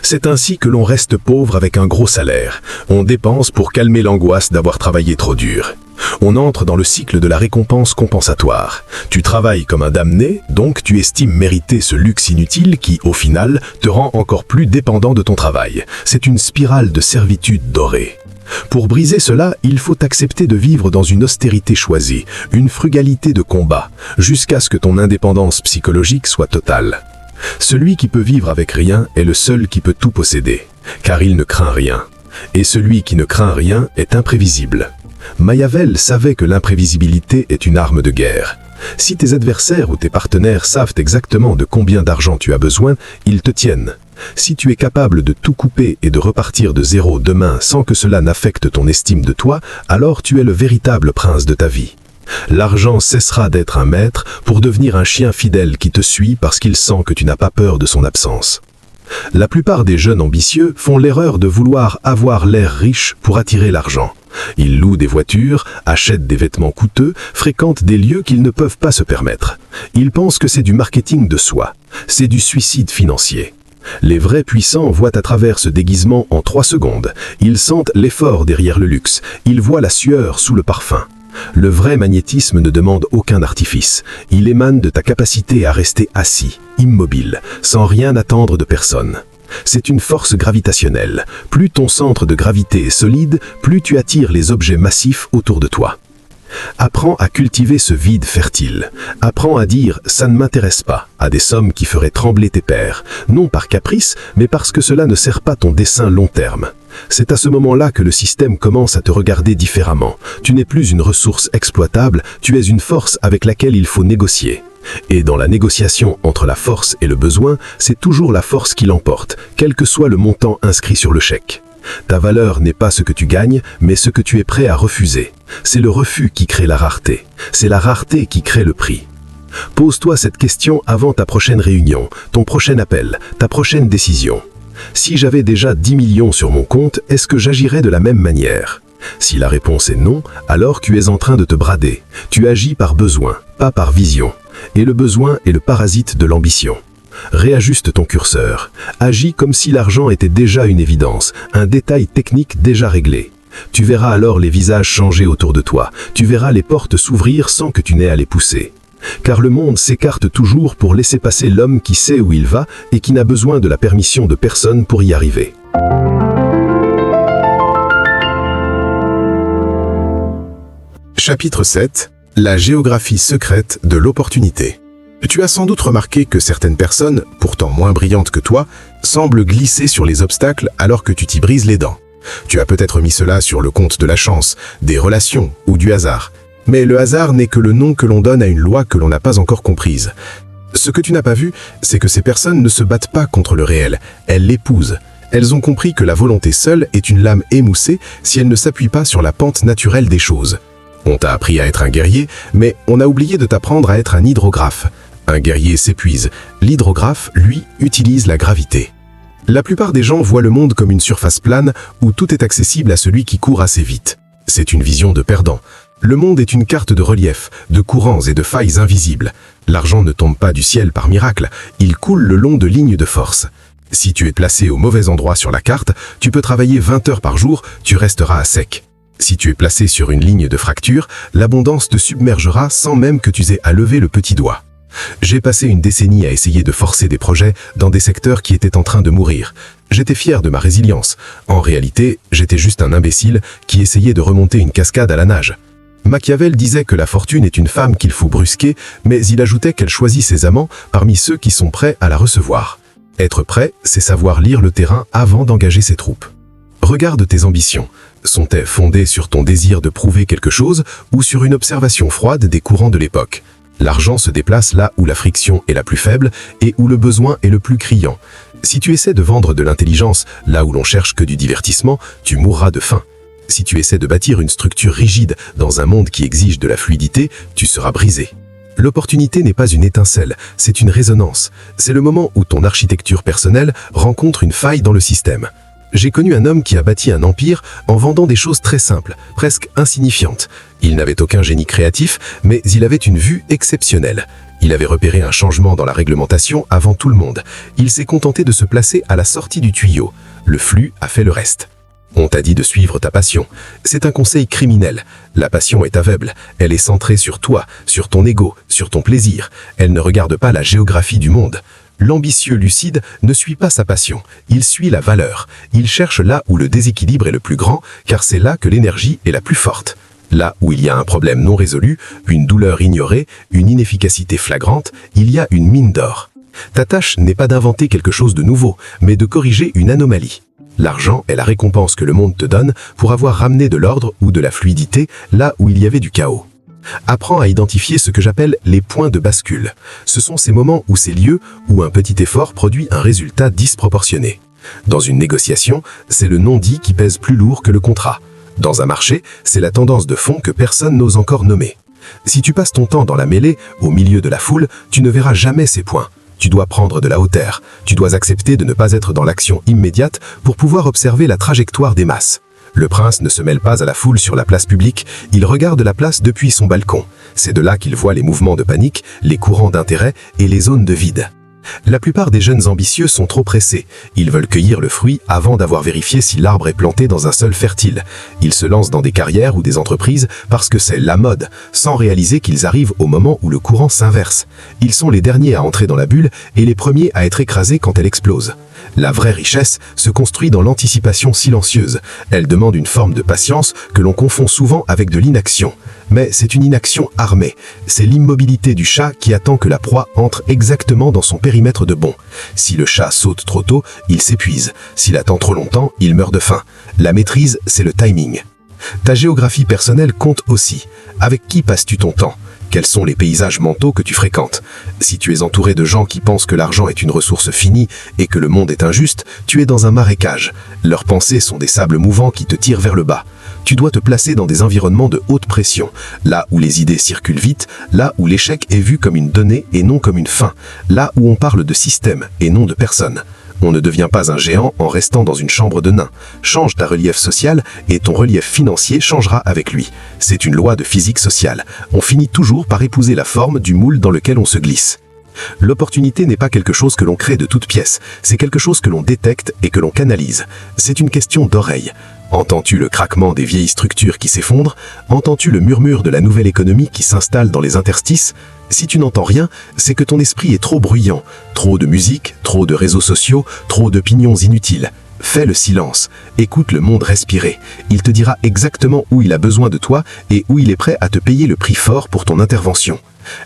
C'est ainsi que l'on reste pauvre avec un gros salaire. On dépense pour calmer l'angoisse d'avoir travaillé trop dur. On entre dans le cycle de la récompense compensatoire. Tu travailles comme un damné, donc tu estimes mériter ce luxe inutile qui, au final, te rend encore plus dépendant de ton travail. C'est une spirale de servitude dorée. Pour briser cela, il faut accepter de vivre dans une austérité choisie, une frugalité de combat, jusqu'à ce que ton indépendance psychologique soit totale. Celui qui peut vivre avec rien est le seul qui peut tout posséder, car il ne craint rien. Et celui qui ne craint rien est imprévisible. Machiavel savait que l'imprévisibilité est une arme de guerre. Si tes adversaires ou tes partenaires savent exactement de combien d'argent tu as besoin, ils te tiennent. Si tu es capable de tout couper et de repartir de zéro demain sans que cela n'affecte ton estime de toi, alors tu es le véritable prince de ta vie. L'argent cessera d'être un maître pour devenir un chien fidèle qui te suit parce qu'il sent que tu n'as pas peur de son absence. La plupart des jeunes ambitieux font l'erreur de vouloir avoir l'air riche pour attirer l'argent. Ils louent des voitures, achètent des vêtements coûteux, fréquentent des lieux qu'ils ne peuvent pas se permettre. Ils pensent que c'est du marketing de soi. C'est du suicide financier. Les vrais puissants voient à travers ce déguisement en 3 secondes. Ils sentent l'effort derrière le luxe. Ils voient la sueur sous le parfum. Le vrai magnétisme ne demande aucun artifice. Il émane de ta capacité à rester assis, immobile, sans rien attendre de personne. C'est une force gravitationnelle. Plus ton centre de gravité est solide, plus tu attires les objets massifs autour de toi. Apprends à cultiver ce vide fertile. Apprends à dire « ça ne m'intéresse pas » à des sommes qui feraient trembler tes pairs, non par caprice, mais parce que cela ne sert pas ton dessein long terme. C'est à ce moment-là que le système commence à te regarder différemment. Tu n'es plus une ressource exploitable, tu es une force avec laquelle il faut négocier. Et dans la négociation entre la force et le besoin, c'est toujours la force qui l'emporte, quel que soit le montant inscrit sur le chèque. Ta valeur n'est pas ce que tu gagnes, mais ce que tu es prêt à refuser. C'est le refus qui crée la rareté. C'est la rareté qui crée le prix. Pose-toi cette question avant ta prochaine réunion, ton prochain appel, ta prochaine décision. Si j'avais déjà 10 millions sur mon compte, est-ce que j'agirais de la même manière ? Si la réponse est non, alors tu es en train de te brader. Tu agis par besoin, pas par vision. Et le besoin est le parasite de l'ambition. Réajuste ton curseur. Agis comme si l'argent était déjà une évidence, un détail technique déjà réglé. Tu verras alors les visages changer autour de toi. Tu verras les portes s'ouvrir sans que tu n'aies à les pousser. Car le monde s'écarte toujours pour laisser passer l'homme qui sait où il va et qui n'a besoin de la permission de personne pour y arriver. Chapitre 7. La géographie secrète de l'opportunité. Tu as sans doute remarqué que certaines personnes, pourtant moins brillantes que toi, semblent glisser sur les obstacles alors que tu t'y brises les dents. Tu as peut-être mis cela sur le compte de la chance, des relations ou du hasard. Mais le hasard n'est que le nom que l'on donne à une loi que l'on n'a pas encore comprise. Ce que tu n'as pas vu, c'est que ces personnes ne se battent pas contre le réel, elles l'épousent. Elles ont compris que la volonté seule est une lame émoussée si elle ne s'appuie pas sur la pente naturelle des choses. On t'a appris à être un guerrier, mais on a oublié de t'apprendre à être un hydrographe. Un guerrier s'épuise. L'hydrographe, lui, utilise la gravité. La plupart des gens voient le monde comme une surface plane où tout est accessible à celui qui court assez vite. C'est une vision de perdant. Le monde est une carte de relief, de courants et de failles invisibles. L'argent ne tombe pas du ciel par miracle, il coule le long de lignes de force. Si tu es placé au mauvais endroit sur la carte, tu peux travailler 20 heures par jour, tu resteras à sec. Si tu es placé sur une ligne de fracture, l'abondance te submergera sans même que tu aies à lever le petit doigt. J'ai passé une décennie à essayer de forcer des projets dans des secteurs qui étaient en train de mourir. J'étais fier de ma résilience. En réalité, j'étais juste un imbécile qui essayait de remonter une cascade à la nage. Machiavel disait que la fortune est une femme qu'il faut brusquer, mais il ajoutait qu'elle choisit ses amants parmi ceux qui sont prêts à la recevoir. Être prêt, c'est savoir lire le terrain avant d'engager ses troupes. Regarde tes ambitions. Sont-elles fondées sur ton désir de prouver quelque chose ou sur une observation froide des courants de l'époque ? L'argent se déplace là où la friction est la plus faible et où le besoin est le plus criant. Si tu essaies de vendre de l'intelligence là où l'on cherche que du divertissement, tu mourras de faim. Si tu essaies de bâtir une structure rigide dans un monde qui exige de la fluidité, tu seras brisé. L'opportunité n'est pas une étincelle, c'est une résonance. C'est le moment où ton architecture personnelle rencontre une faille dans le système. J'ai connu un homme qui a bâti un empire en vendant des choses très simples, presque insignifiantes. Il n'avait aucun génie créatif, mais il avait une vue exceptionnelle. Il avait repéré un changement dans la réglementation avant tout le monde. Il s'est contenté de se placer à la sortie du tuyau. Le flux a fait le reste. On t'a dit de suivre ta passion. C'est un conseil criminel. La passion est aveugle. Elle est centrée sur toi, sur ton ego, sur ton plaisir. Elle ne regarde pas la géographie du monde. L'ambitieux lucide ne suit pas sa passion, il suit la valeur. Il cherche là où le déséquilibre est le plus grand, car c'est là que l'énergie est la plus forte. Là où il y a un problème non résolu, une douleur ignorée, une inefficacité flagrante, il y a une mine d'or. Ta tâche n'est pas d'inventer quelque chose de nouveau, mais de corriger une anomalie. L'argent est la récompense que le monde te donne pour avoir ramené de l'ordre ou de la fluidité là où il y avait du chaos. Apprends à identifier ce que j'appelle les points de bascule. Ce sont ces moments ou ces lieux où un petit effort produit un résultat disproportionné. Dans une négociation, c'est le non-dit qui pèse plus lourd que le contrat. Dans un marché, c'est la tendance de fond que personne n'ose encore nommer. Si tu passes ton temps dans la mêlée, au milieu de la foule, tu ne verras jamais ces points. Tu dois prendre de la hauteur. Tu dois accepter de ne pas être dans l'action immédiate pour pouvoir observer la trajectoire des masses. Le prince ne se mêle pas à la foule sur la place publique, il regarde la place depuis son balcon. C'est de là qu'il voit les mouvements de panique, les courants d'intérêt et les zones de vide. La plupart des jeunes ambitieux sont trop pressés. Ils veulent cueillir le fruit avant d'avoir vérifié si l'arbre est planté dans un sol fertile. Ils se lancent dans des carrières ou des entreprises parce que c'est la mode, sans réaliser qu'ils arrivent au moment où le courant s'inverse. Ils sont les derniers à entrer dans la bulle et les premiers à être écrasés quand elle explose. La vraie richesse se construit dans l'anticipation silencieuse. Elle demande une forme de patience que l'on confond souvent avec de l'inaction. Mais c'est une inaction armée. C'est l'immobilité du chat qui attend que la proie entre exactement dans son périmètre de bond. Si le chat saute trop tôt, il s'épuise. S'il attend trop longtemps, il meurt de faim. La maîtrise, c'est le timing. Ta géographie personnelle compte aussi. Avec qui passes-tu ton temps ? Quels sont les paysages mentaux que tu fréquentes? Si tu es entouré de gens qui pensent que l'argent est une ressource finie et que le monde est injuste, tu es dans un marécage. Leurs pensées sont des sables mouvants qui te tirent vers le bas. Tu dois te placer dans des environnements de haute pression, là où les idées circulent vite, là où l'échec est vu comme une donnée et non comme une fin, là où on parle de système et non de personne. On ne devient pas un géant en restant dans une chambre de nains. Change ta relief social et ton relief financier changera avec lui. C'est une loi de physique sociale. On finit toujours par épouser la forme du moule dans lequel on se glisse. L'opportunité n'est pas quelque chose que l'on crée de toutes pièces, c'est quelque chose que l'on détecte et que l'on canalise. C'est une question d'oreille. Entends-tu le craquement des vieilles structures qui s'effondrent? Entends-tu le murmure de la nouvelle économie qui s'installe dans les interstices? Si tu n'entends rien, c'est que ton esprit est trop bruyant. Trop de musique, trop de réseaux sociaux, trop d'opinions inutiles. Fais le silence, écoute le monde respirer. Il te dira exactement où il a besoin de toi et où il est prêt à te payer le prix fort pour ton intervention.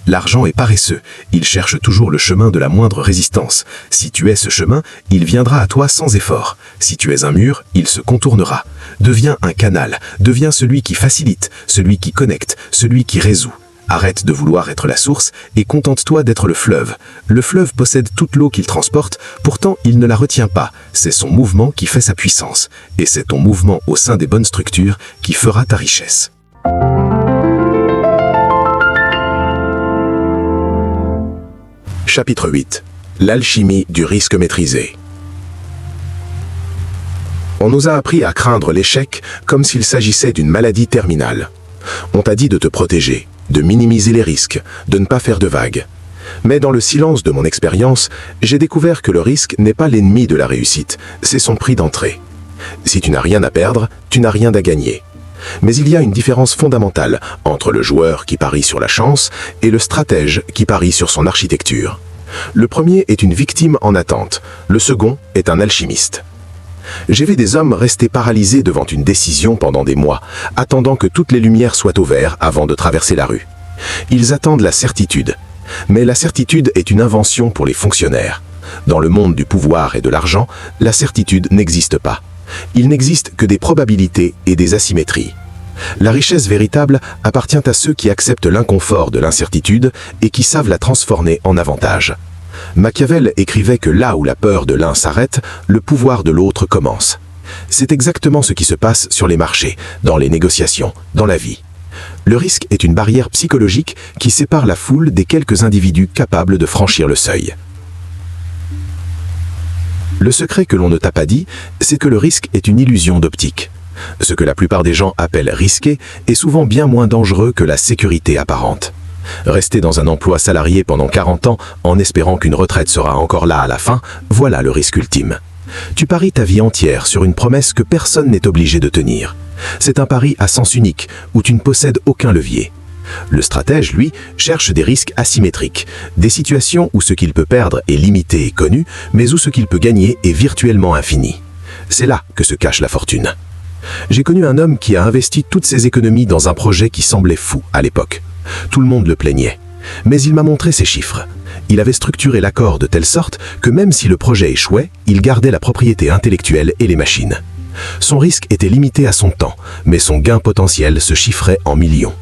L'argent est paresseux, il cherche toujours le chemin de la moindre résistance. Si tu es ce chemin, il viendra à toi sans effort. Si tu es un mur, il se contournera. Deviens un canal, deviens celui qui facilite, celui qui connecte, celui qui résout. Arrête de vouloir être la source et contente-toi d'être le fleuve. Le fleuve possède toute l'eau qu'il transporte, pourtant il ne la retient pas. C'est son mouvement qui fait sa puissance. Et c'est ton mouvement au sein des bonnes structures qui fera ta richesse. Chapitre 8. L'alchimie du risque maîtrisé. On nous a appris à craindre l'échec comme s'il s'agissait d'une maladie terminale. On t'a dit de te protéger, de minimiser les risques, de ne pas faire de vagues. Mais dans le silence de mon expérience, j'ai découvert que le risque n'est pas l'ennemi de la réussite, c'est son prix d'entrée. Si tu n'as rien à perdre, tu n'as rien à gagner. Mais il y a une différence fondamentale entre le joueur qui parie sur la chance et le stratège qui parie sur son architecture. Le premier est une victime en attente, le second est un alchimiste. J'ai vu des hommes rester paralysés devant une décision pendant des mois, attendant que toutes les lumières soient au vert avant de traverser la rue. Ils attendent la certitude. Mais la certitude est une invention pour les fonctionnaires. Dans le monde du pouvoir et de l'argent, la certitude n'existe pas. Il n'existe que des probabilités et des asymétries. La richesse véritable appartient à ceux qui acceptent l'inconfort de l'incertitude et qui savent la transformer en avantage. Machiavel écrivait que là où la peur de l'un s'arrête, le pouvoir de l'autre commence. C'est exactement ce qui se passe sur les marchés, dans les négociations, dans la vie. Le risque est une barrière psychologique qui sépare la foule des quelques individus capables de franchir le seuil. Le secret que l'on ne t'a pas dit, c'est que le risque est une illusion d'optique. Ce que la plupart des gens appellent risqué est souvent bien moins dangereux que la sécurité apparente. Rester dans un emploi salarié pendant 40 ans en espérant qu'une retraite sera encore là à la fin, voilà le risque ultime. Tu paries ta vie entière sur une promesse que personne n'est obligé de tenir. C'est un pari à sens unique, où tu ne possèdes aucun levier. Le stratège, lui, cherche des risques asymétriques, des situations où ce qu'il peut perdre est limité et connu, mais où ce qu'il peut gagner est virtuellement infini. C'est là que se cache la fortune. J'ai connu un homme qui a investi toutes ses économies dans un projet qui semblait fou à l'époque. Tout le monde le plaignait. Mais il m'a montré ses chiffres. Il avait structuré l'accord de telle sorte que même si le projet échouait, il gardait la propriété intellectuelle et les machines. Son risque était limité à son temps, mais son gain potentiel se chiffrait en millions.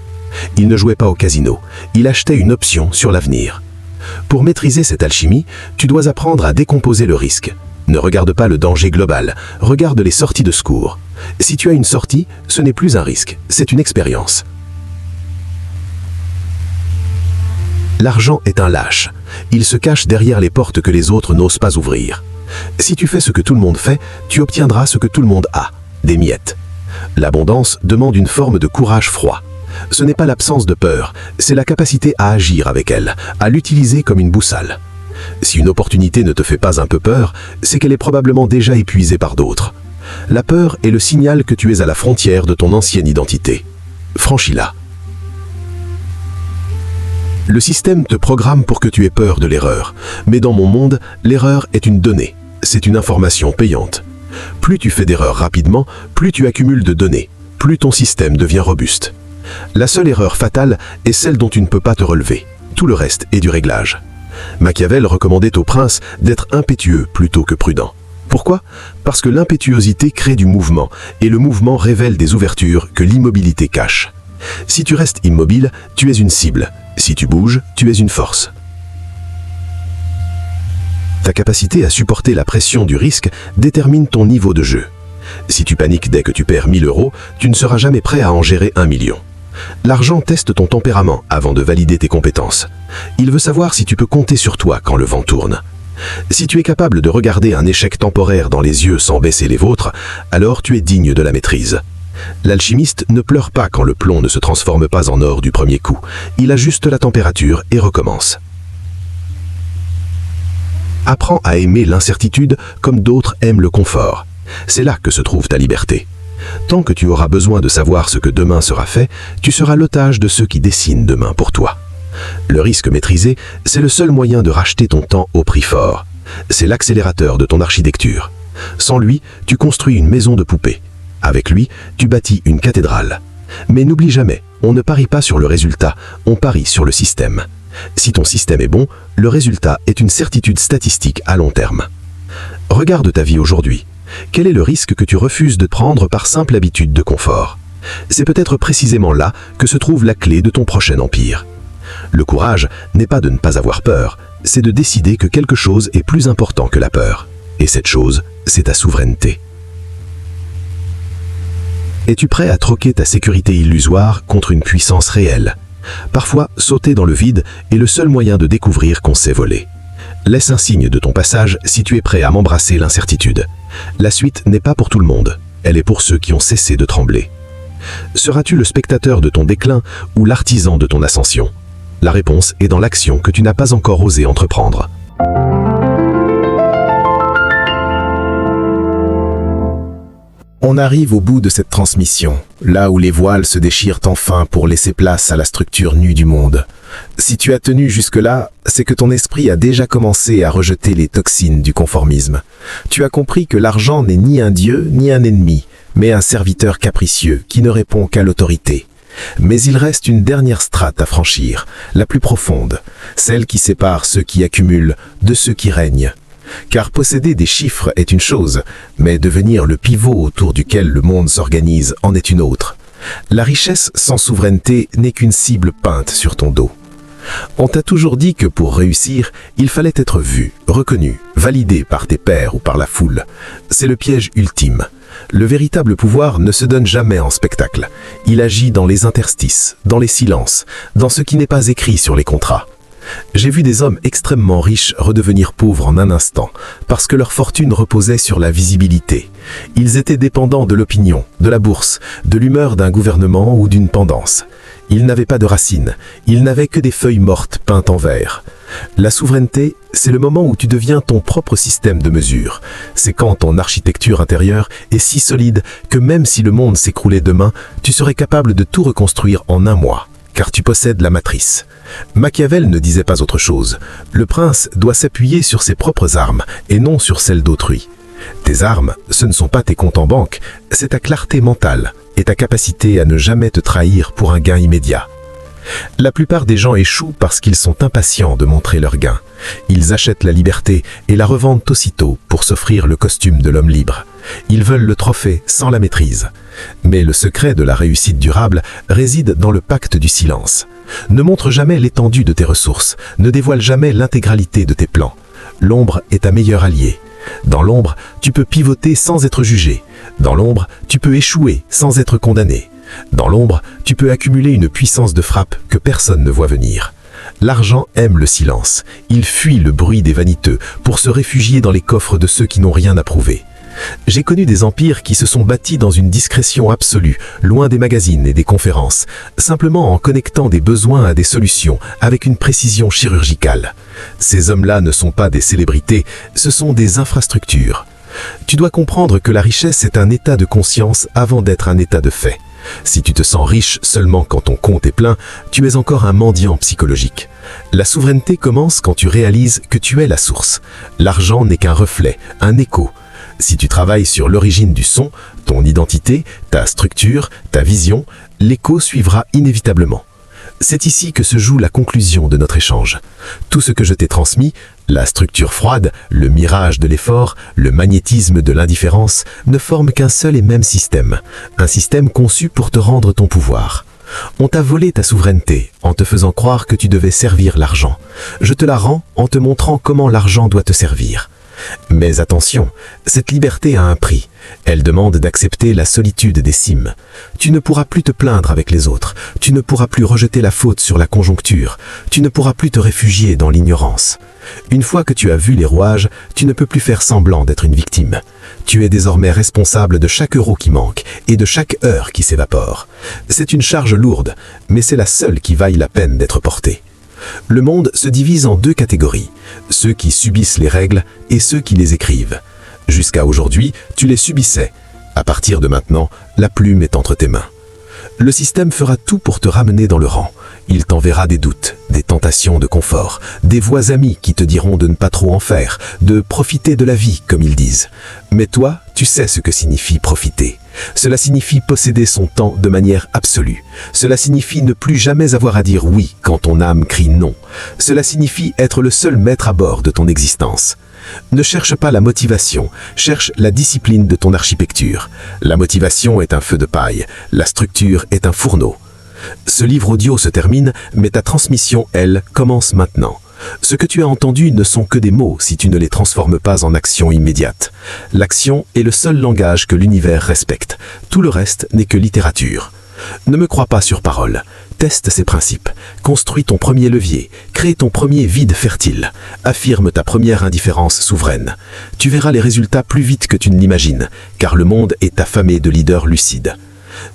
Il ne jouait pas au casino, il achetait une option sur l'avenir. Pour maîtriser cette alchimie, tu dois apprendre à décomposer le risque. Ne regarde pas le danger global, regarde les sorties de secours. Si tu as une sortie, ce n'est plus un risque, c'est une expérience. L'argent est un lâche. Il se cache derrière les portes que les autres n'osent pas ouvrir. Si tu fais ce que tout le monde fait, tu obtiendras ce que tout le monde a, des miettes. L'abondance demande une forme de courage froid. Ce n'est pas l'absence de peur, c'est la capacité à agir avec elle, à l'utiliser comme une boussole. Si une opportunité ne te fait pas un peu peur, c'est qu'elle est probablement déjà épuisée par d'autres. La peur est le signal que tu es à la frontière de ton ancienne identité. Franchis-la. Le système te programme pour que tu aies peur de l'erreur. Mais dans mon monde, l'erreur est une donnée. C'est une information payante. Plus tu fais d'erreurs rapidement, plus tu accumules de données, plus ton système devient robuste. La seule erreur fatale est celle dont tu ne peux pas te relever. Tout le reste est du réglage. Machiavel recommandait au prince d'être impétueux plutôt que prudent. Pourquoi? Parce que l'impétuosité crée du mouvement, et le mouvement révèle des ouvertures que l'immobilité cache. Si tu restes immobile, tu es une cible. Si tu bouges, tu es une force. Ta capacité à supporter la pression du risque détermine ton niveau de jeu. Si tu paniques dès que tu perds 1000 €, tu ne seras jamais prêt à en gérer 1 million. L'argent teste ton tempérament avant de valider tes compétences. Il veut savoir si tu peux compter sur toi quand le vent tourne. Si tu es capable de regarder un échec temporaire dans les yeux sans baisser les vôtres, alors tu es digne de la maîtrise. L'alchimiste ne pleure pas quand le plomb ne se transforme pas en or du premier coup. Il ajuste la température et recommence. Apprends à aimer l'incertitude comme d'autres aiment le confort. C'est là que se trouve ta liberté. Tant que tu auras besoin de savoir ce que demain sera fait, tu seras l'otage de ceux qui dessinent demain pour toi. Le risque maîtrisé, c'est le seul moyen de racheter ton temps au prix fort. C'est l'accélérateur de ton architecture. Sans lui, tu construis une maison de poupée. Avec lui, tu bâtis une cathédrale. Mais n'oublie jamais, on ne parie pas sur le résultat, on parie sur le système. Si ton système est bon, le résultat est une certitude statistique à long terme. Regarde ta vie aujourd'hui. Quel est le risque que tu refuses de prendre par simple habitude de confort? C'est peut-être précisément là que se trouve la clé de ton prochain empire. Le courage n'est pas de ne pas avoir peur, c'est de décider que quelque chose est plus important que la peur. Et cette chose, c'est ta souveraineté. Es-tu prêt à troquer ta sécurité illusoire contre une puissance réelle? Parfois, sauter dans le vide est le seul moyen de découvrir qu'on s'est volé. Laisse un signe de ton passage si tu es prêt à m'embrasser l'incertitude. La suite n'est pas pour tout le monde, elle est pour ceux qui ont cessé de trembler. Seras-tu le spectateur de ton déclin ou l'artisan de ton ascension? La réponse est dans l'action que tu n'as pas encore osé entreprendre. On arrive au bout de cette transmission, là où les voiles se déchirent enfin pour laisser place à la structure nue du monde. Si tu as tenu jusque-là, c'est que ton esprit a déjà commencé à rejeter les toxines du conformisme. Tu as compris que l'argent n'est ni un dieu ni un ennemi, mais un serviteur capricieux qui ne répond qu'à l'autorité. Mais il reste une dernière strate à franchir, la plus profonde, celle qui sépare ceux qui accumulent de ceux qui règnent. Car posséder des chiffres est une chose, mais devenir le pivot autour duquel le monde s'organise en est une autre. La richesse sans souveraineté n'est qu'une cible peinte sur ton dos. On t'a toujours dit que pour réussir, il fallait être vu, reconnu, validé par tes pairs ou par la foule. C'est le piège ultime. Le véritable pouvoir ne se donne jamais en spectacle. Il agit dans les interstices, dans les silences, dans ce qui n'est pas écrit sur les contrats. J'ai vu des hommes extrêmement riches redevenir pauvres en un instant, parce que leur fortune reposait sur la visibilité. Ils étaient dépendants de l'opinion, de la bourse, de l'humeur d'un gouvernement ou d'une pendance. Ils n'avaient pas de racines, ils n'avaient que des feuilles mortes peintes en vert. La souveraineté, c'est le moment où tu deviens ton propre système de mesure. C'est quand ton architecture intérieure est si solide que même si le monde s'écroulait demain, tu serais capable de tout reconstruire en un mois. car tu possèdes la matrice. Machiavel ne disait pas autre chose. Le prince doit s'appuyer sur ses propres armes et non sur celles d'autrui. Tes armes, ce ne sont pas tes comptes en banque, c'est ta clarté mentale et ta capacité à ne jamais te trahir pour un gain immédiat. La plupart des gens échouent parce qu'ils sont impatients de montrer leur gain. Ils achètent la liberté et la revendent aussitôt pour s'offrir le costume de l'homme libre. Ils veulent le trophée sans la maîtrise. Mais le secret de la réussite durable réside dans le pacte du silence. Ne montre jamais l'étendue de tes ressources, ne dévoile jamais l'intégralité de tes plans. L'ombre est ta meilleure alliée. Dans l'ombre, tu peux pivoter sans être jugé. Dans l'ombre, tu peux échouer sans être condamné. Dans l'ombre, tu peux accumuler une puissance de frappe que personne ne voit venir. L'argent aime le silence. Il fuit le bruit des vaniteux pour se réfugier dans les coffres de ceux qui n'ont rien à prouver. J'ai connu des empires qui se sont bâtis dans une discrétion absolue, loin des magazines et des conférences, simplement en connectant des besoins à des solutions avec une précision chirurgicale. Ces hommes-là ne sont pas des célébrités, ce sont des infrastructures. Tu dois comprendre que la richesse est un état de conscience avant d'être un état de fait. Si tu te sens riche seulement quand ton compte est plein, tu es encore un mendiant psychologique. La souveraineté commence quand tu réalises que tu es la source. L'argent n'est qu'un reflet, un écho. Si tu travailles sur l'origine du son, ton identité, ta structure, ta vision, l'écho suivra inévitablement. C'est ici que se joue la conclusion de notre échange. Tout ce que je t'ai transmis, la structure froide, le mirage de l'effort, le magnétisme de l'indifférence, ne forment qu'un seul et même système. Un système conçu pour te rendre ton pouvoir. On t'a volé ta souveraineté en te faisant croire que tu devais servir l'argent. Je te la rends en te montrant comment l'argent doit te servir. Mais attention, cette liberté a un prix. Elle demande d'accepter la solitude des cimes. Tu ne pourras plus te plaindre avec les autres. Tu ne pourras plus rejeter la faute sur la conjoncture. Tu ne pourras plus te réfugier dans l'ignorance. Une fois que tu as vu les rouages, tu ne peux plus faire semblant d'être une victime. Tu es désormais responsable de chaque euro qui manque et de chaque heure qui s'évapore. C'est une charge lourde, mais c'est la seule qui vaille la peine d'être portée. Le monde se divise en deux catégories, ceux qui subissent les règles et ceux qui les écrivent. Jusqu'à aujourd'hui, tu les subissais. À partir de maintenant, la plume est entre tes mains. Le système fera tout pour te ramener dans le rang. Il t'enverra des doutes, des tentations de confort, des voix amies qui te diront de ne pas trop en faire, de profiter de la vie, comme ils disent. Mais toi, tu sais ce que signifie profiter. Cela signifie posséder son temps de manière absolue. Cela signifie ne plus jamais avoir à dire oui quand ton âme crie non. Cela signifie être le seul maître à bord de ton existence. Ne cherche pas la motivation, cherche la discipline de ton architecture. La motivation est un feu de paille, la structure est un fourneau. Ce livre audio se termine, mais ta transmission, elle, commence maintenant. Ce que tu as entendu ne sont que des mots si tu ne les transformes pas en action immédiate. L'action est le seul langage que l'univers respecte. Tout le reste n'est que littérature. Ne me crois pas sur parole. Teste ces principes. Construis ton premier levier. Crée ton premier vide fertile. Affirme ta première indifférence souveraine. Tu verras les résultats plus vite que tu ne l'imagines, car le monde est affamé de leaders lucides.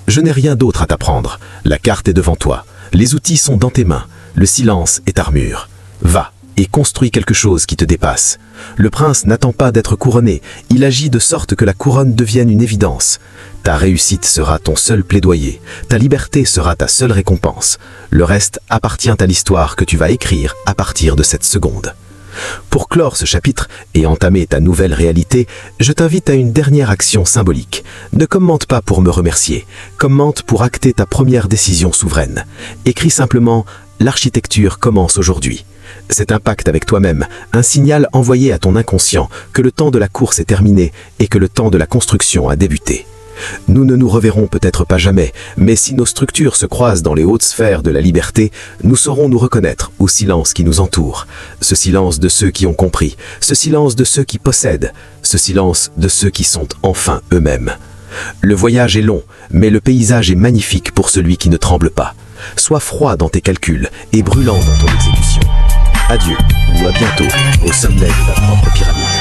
Je n'ai rien d'autre à t'apprendre. La carte est devant toi. Les outils sont dans tes mains. Le silence est armure. Va et construis quelque chose qui te dépasse. Le prince n'attend pas d'être couronné. Il agit de sorte que la couronne devienne une évidence. Ta réussite sera ton seul plaidoyer. Ta liberté sera ta seule récompense. Le reste appartient à l'histoire que tu vas écrire à partir de cette seconde. Pour clore ce chapitre et entamer ta nouvelle réalité, je t'invite à une dernière action symbolique. Ne commente pas pour me remercier, commente pour acter ta première décision souveraine. Écris simplement « L'architecture commence aujourd'hui ». C'est un pacte avec toi-même, un signal envoyé à ton inconscient que le temps de la course est terminé et que le temps de la construction a débuté. Nous ne nous reverrons peut-être pas jamais, mais si nos structures se croisent dans les hautes sphères de la liberté, nous saurons nous reconnaître au silence qui nous entoure. Ce silence de ceux qui ont compris, ce silence de ceux qui possèdent, ce silence de ceux qui sont enfin eux-mêmes. Le voyage est long, mais le paysage est magnifique pour celui qui ne tremble pas. Sois froid dans tes calculs et brûlant dans ton exécution. Adieu, ou à bientôt, au sommet de ta propre pyramide.